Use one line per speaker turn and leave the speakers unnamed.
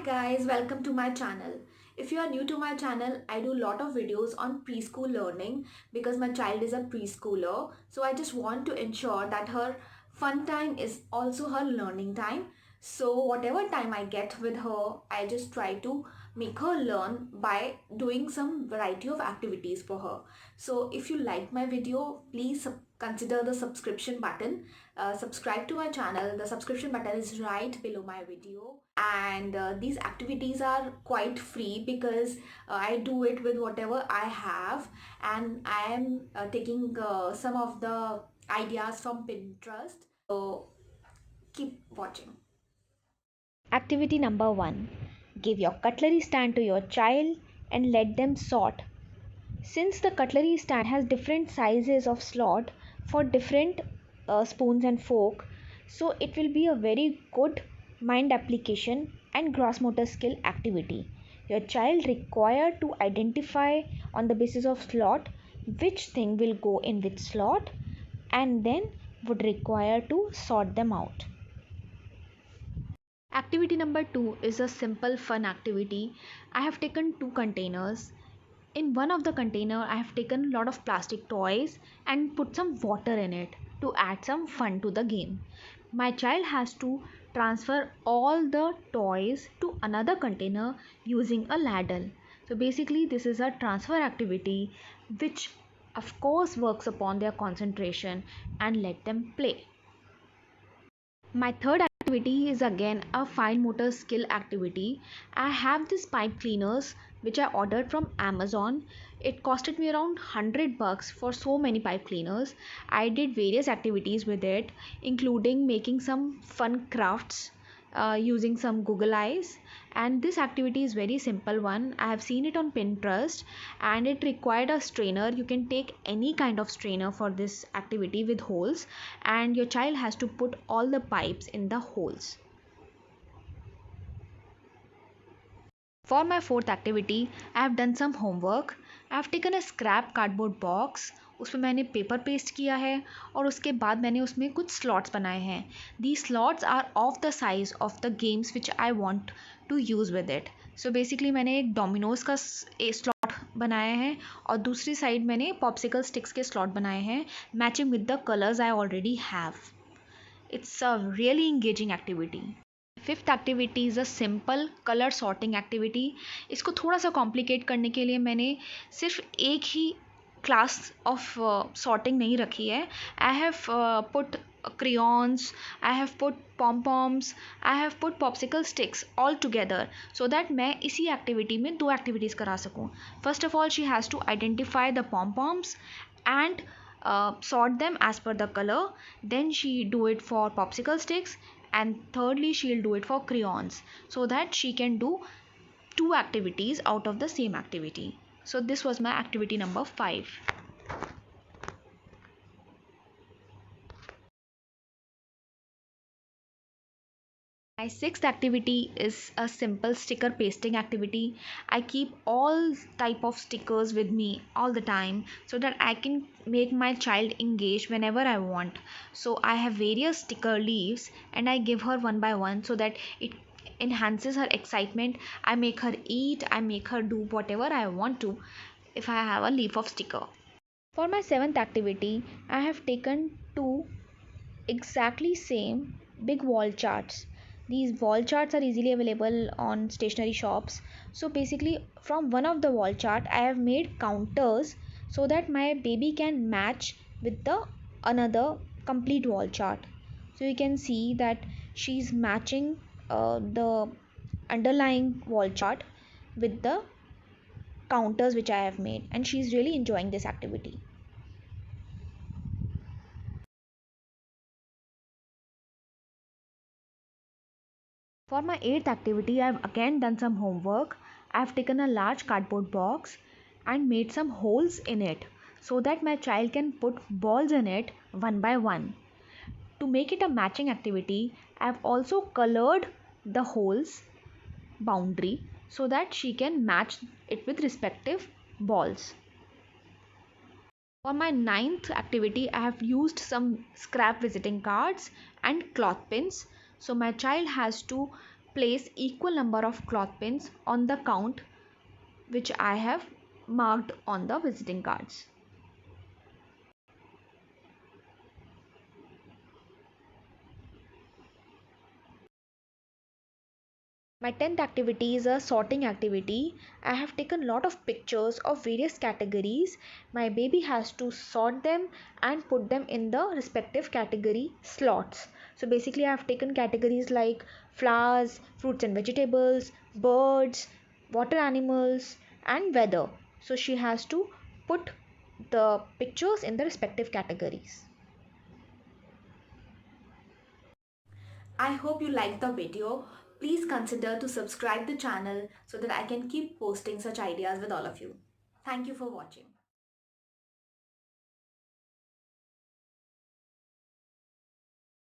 guys, welcome to my channel. If you are new to my channel, I do a lot of videos on preschool learning because my child is a preschooler. So I just want to ensure that her fun time is also her learning time. So whatever time I get with her, I just try to make her learn by doing some variety of activities for her. So if you like my video, please consider the subscription button. Subscribe to my channel. The subscription button is right below my video, and these activities are quite free because I do it with whatever I have, and I am taking some of the ideas from Pinterest. So keep watching.
Activity number 1. Give your cutlery stand to your child and let them sort. Since the cutlery stand has different sizes of slot for different spoons and fork, so it will be a very good mind application and gross motor skill activity. Your child required to identify on the basis of slot which thing will go in which slot, and then would require to sort them out. Activity number 2 is a simple fun activity. I have taken two containers. In one of the container I have taken a lot of plastic toys and put some water in it to add some fun to the game. My child has to transfer all the toys to another container using a ladle. So basically this is a transfer activity which of course works upon their concentration and let them play. My third activity is again a fine motor skill activity. I have this pipe cleaners which I ordered from Amazon. It costed me around $100 for so many pipe cleaners. I did various activities with it, including making some fun crafts using some Google Eyes. And this activity is very simple one. I have seen it on Pinterest and it required a strainer. You can take any kind of strainer for this activity with holes, and your child has to put all the pipes in the holes. For my fourth activity, I have done some homework. I have taken a scrap cardboard box. उसमें मैंने paper paste किया है और उसके बाद मैंने उसमें कुछ स्लॉट्स बनाए हैं. These slots are of the size of the games which I want to use with it. So basically मैंने एक डोमिनोज का स्लॉट बनाया है और दूसरी साइड मैंने पॉप्सिकल स्टिक्स के स्लॉट बनाए हैं matching with the colours I already have. It's a really engaging activity. Fifth activity is a simple colour sorting activity. इसको थोड़ा सा कॉम्प्लिकेट करने के लिए मैंने सिर्फ एक ही क्लास ऑफ सॉर्टिंग नहीं रखी है. I have put crayons, I have put pom-poms, I have put popsicle sticks all together so that मैं इसी एक्टिविटी में दो एक्टिविटीज़ करा सकूँ. First of all she has to identify the pom-poms and sort them as per the color. Then she do it for popsicle sticks, and thirdly she'll do it for crayons so that she can do two activities out of the same activity. So this was my activity number 5. My sixth activity is a simple sticker pasting activity. I keep all type of stickers with me all the time so that I can make my child engage whenever I want. So I have various sticker leaves and I give her one by one so that it enhances her excitement. I make her eat, I make her do whatever I want to if I have a leaf of sticker. For my seventh activity, I have taken two exactly same big wall charts. These wall charts are easily available on stationery shops. So basically from one of the wall chart I have made counters so that my baby can match with the another complete wall chart. So you can see that she's matching the underlying wall chart with the counters which I have made, and she's really enjoying this activity. For my eighth activity, I have again done some homework. I have taken a large cardboard box and made some holes in it so that my child can put balls in it one by one. To make it a matching activity, I have also colored the holes boundary so that she can match it with respective balls. For my ninth activity, I have used some scrap visiting cards and cloth pins. So my child has to place equal number of cloth pins on the count which I have marked on the visiting cards. My 10th activity is a sorting activity. I have taken lot of pictures of various categories. My baby has to sort them and put them in the respective category slots. So basically I have taken categories like flowers, fruits and vegetables, birds, water animals and weather. So she has to put the pictures in the respective categories.
I hope you liked the video. Please consider to subscribe the channel so that I can keep posting such ideas with all of you. Thank you for watching.